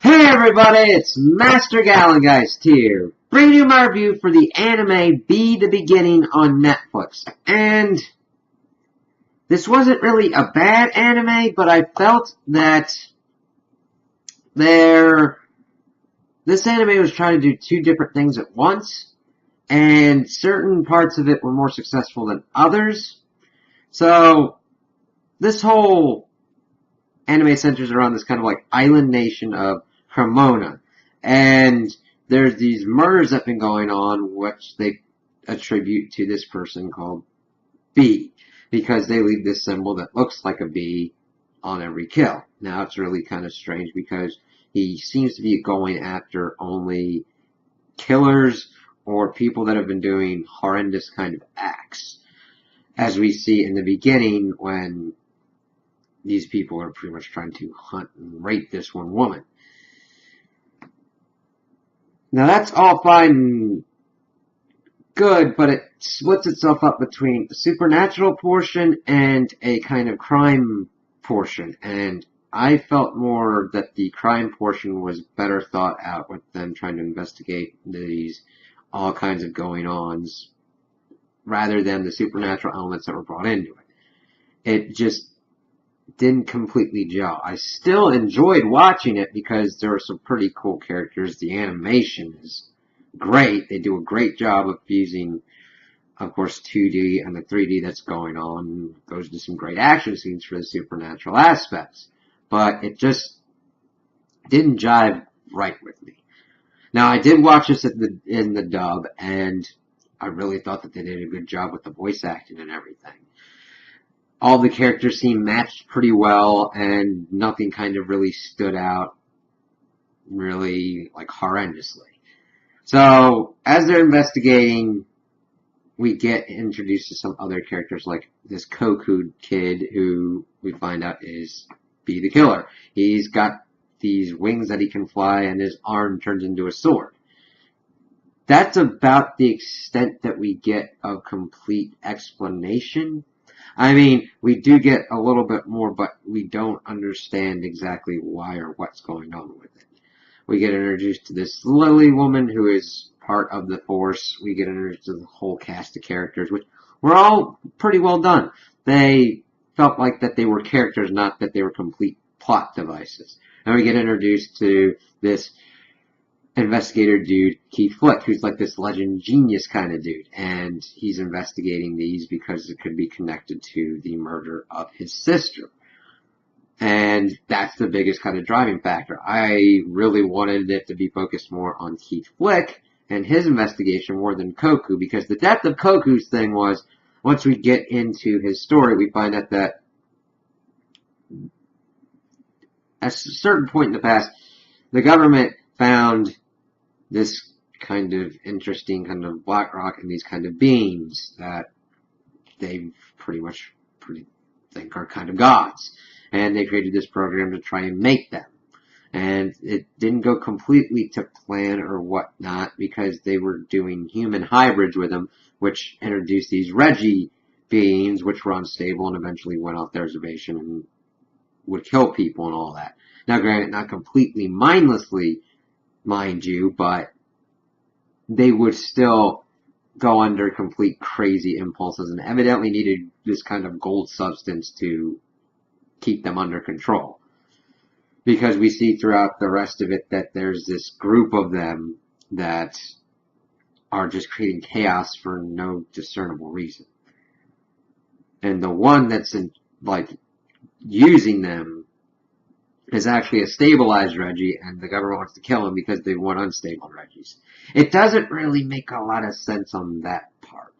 Hey everybody, it's Master Gallengeist here, bringing you my review for the anime Be the Beginning on Netflix. And this wasn't really a bad anime, but I felt that this anime was trying to do two different things at once, and certain parts of it were more successful than others. So, this whole anime centers around this kind of like island nation of Cremona. And there's these murders that have been going on, which they attribute to this person called B, because they leave this symbol that looks like a B on every kill. Now it's really kind of strange because he seems to be going after only killers or people that have been doing horrendous kind of acts. As we see in the beginning when these people are pretty much trying to hunt and rape this one woman. Now that's all fine and good, but it splits itself up between a supernatural portion and a kind of crime portion. And I felt more that the crime portion was better thought out with them trying to investigate these all kinds of going-ons rather than the supernatural elements that were brought into it. It just didn't completely gel. I still enjoyed watching it because there were some pretty cool characters. The animation is great. They do a great job of fusing, of course, 2D and the 3D that's going on. Goes into some great action scenes for the supernatural aspects. But it just didn't jive right with me. Now, I did watch this in the dub, and I really thought that they did a good job with the voice acting and everything. All the characters seemed matched pretty well, and nothing kind of really stood out really, like, horrendously. So, as they're investigating, we get introduced to some other characters, like this Koku kid, who we find out is B the Killer. He's got these wings that he can fly, and his arm turns into a sword. That's about the extent that we get of complete explanation. I mean, we do get a little bit more, but we don't understand exactly why or what's going on with it. We get introduced to this Lily woman who is part of the Force. We get introduced to the whole cast of characters, which were all pretty well done. They felt like that they were characters, not that they were complete plot devices. And we get introduced to this investigator dude, Keith Flick, who's like this legend genius kind of dude, and he's investigating these because it could be connected to the murder of his sister. And that's the biggest kind of driving factor. I really wanted it to be focused more on Keith Flick and his investigation more than Koku, because the depth of Koku's thing was, once we get into his story, we find out that at a certain point in the past, the government found this kind of interesting kind of black rock and these kind of beings that they pretty much think are kind of gods. And they created this program to try and make them. And it didn't go completely to plan or whatnot, because they were doing human hybrids with them, which introduced these Reggie beings, which were unstable and eventually went off the reservation and would kill people and all that. Now, granted, not completely mindlessly, mind you, but they would still go under complete crazy impulses and evidently needed this kind of gold substance to keep them under control. Because we see throughout the rest of it that there's this group of them that are just creating chaos for no discernible reason. And the one that's using them is actually a stabilized Reggie, and the government wants to kill him because they want unstable Reggies. It doesn't really make a lot of sense on that part.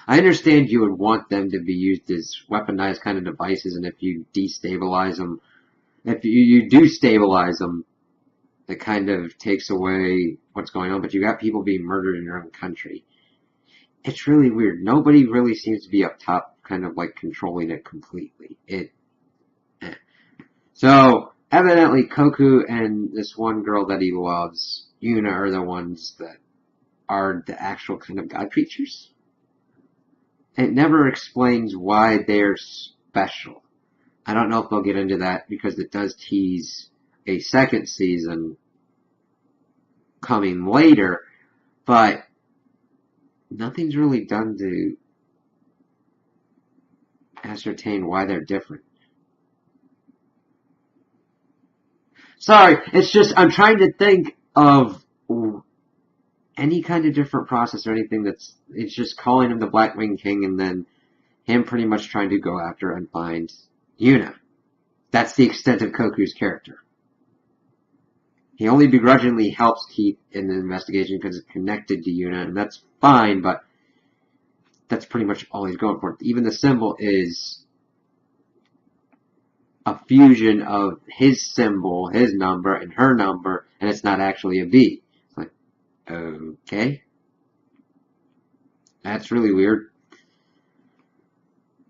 I understand you would want them to be used as weaponized kind of devices, and if you destabilize them, if you do stabilize them, it kind of takes away what's going on, but you got people being murdered in your own country. It's really weird. Nobody really seems to be up top kind of like controlling it completely. So, evidently, Koku and this one girl that he loves, Yuna, are the ones that are the actual kind of god creatures. It never explains why they're special. I don't know if they'll get into that, because it does tease a second season coming later, but nothing's really done to ascertain why they're different. Sorry, it's just I'm trying to think of any kind of different process or anything it's just calling him the Black Wing King and then him pretty much trying to go after and find Yuna. That's the extent of Koku's character. He only begrudgingly helps Keith in the investigation because it's connected to Yuna, and that's fine, but that's pretty much all he's going for. Even the symbol is a fusion of his symbol, his number, and her number, and it's not actually a V. It's like, okay. That's really weird.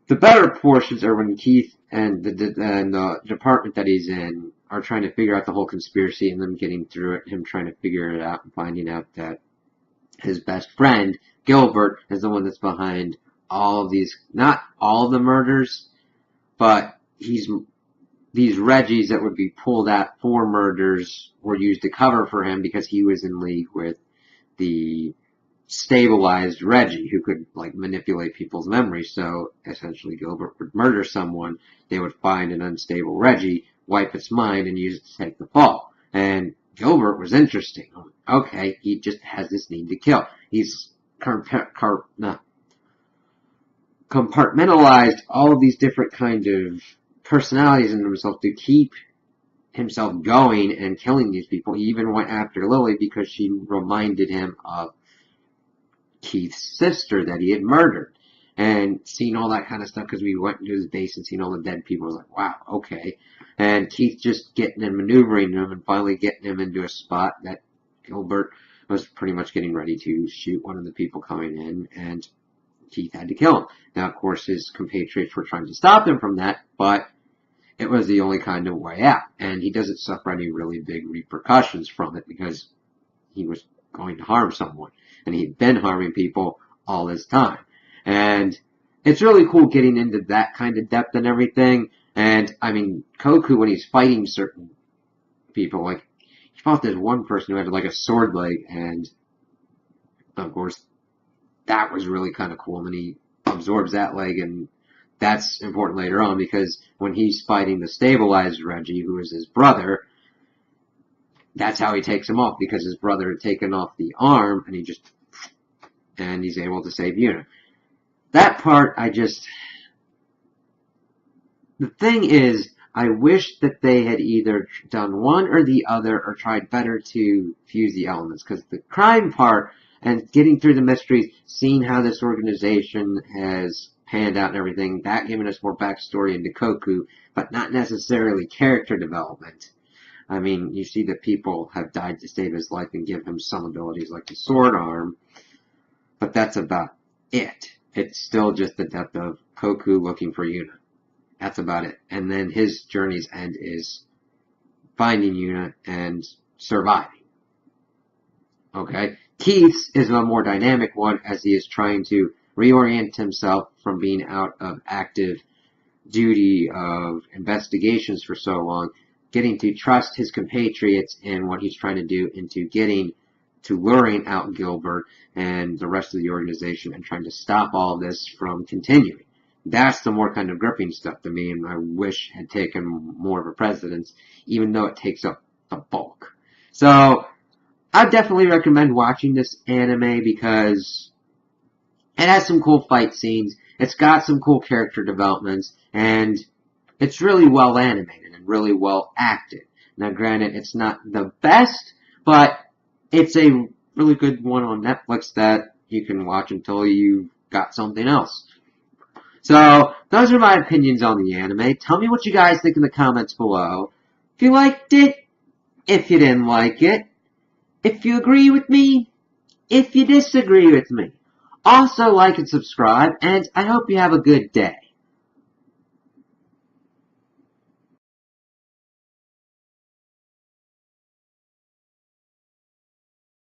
The better portions are when Keith and the department that he's in are trying to figure out the whole conspiracy and them getting through it, him trying to figure it out and finding out that his best friend, Gilbert, is the one that's behind all of these, not all of the murders, but these Reggies that would be pulled out for murders were used to cover for him because he was in league with the stabilized Reggie who could like manipulate people's memories. So essentially Gilbert would murder someone, they would find an unstable Reggie, wipe its mind, and use it to take the fall. And Gilbert was interesting. Okay, he just has this need to kill. He's compartmentalized all of these different kind of personalities in himself to keep himself going and killing these people. He even went after Lily because she reminded him of Keith's sister that he had murdered. And seeing all that kind of stuff, because we went into his base and seen all the dead people, I was like, wow, okay. And Keith just getting and maneuvering him and finally getting him into a spot that Gilbert was pretty much getting ready to shoot one of the people coming in, and Keith had to kill him. Now, of course, his compatriots were trying to stop him from that, but it was the only kind of way out. And he doesn't suffer any really big repercussions from it because he was going to harm someone. And he'd been harming people all this time. And it's really cool getting into that kind of depth and everything. And, I mean, Koku, when he's fighting certain people, like, he fought this one person who had, like, a sword leg, and, of course, that was really kind of cool. And then he absorbs that leg, and that's important later on, because when he's fighting the stabilized Reggie, who is his brother, that's how he takes him off, because his brother had taken off the arm, and he's able to save Yuna. That part, the thing is, I wish that they had either done one or the other, or tried better to fuse the elements, because the crime part, and getting through the mysteries, seeing how this organization has panned out and everything, that giving us more backstory into Koku, but not necessarily character development. I mean, you see that people have died to save his life and give him some abilities like the sword arm, but that's about it. It's still just the depth of Koku looking for Yuna. That's about it. And then his journey's end is finding Yuna and surviving. Okay? Keith's is a more dynamic one, as he is trying to reorient himself from being out of active duty of investigations for so long, getting to trust his compatriots in what he's trying to do, into getting to luring out Gilbert and the rest of the organization and trying to stop all of this from continuing. That's the more kind of gripping stuff to me, and I wish had taken more of a precedence, even though it takes up the bulk. So, I definitely recommend watching this anime because it has some cool fight scenes, it's got some cool character developments, and it's really well animated and really well acted. Now, granted, it's not the best, but it's a really good one on Netflix that you can watch until you've got something else. So, those are my opinions on the anime. Tell me what you guys think in the comments below. If you liked it, if you didn't like it, if you agree with me, if you disagree with me. Also, like and subscribe, and I hope you have a good day.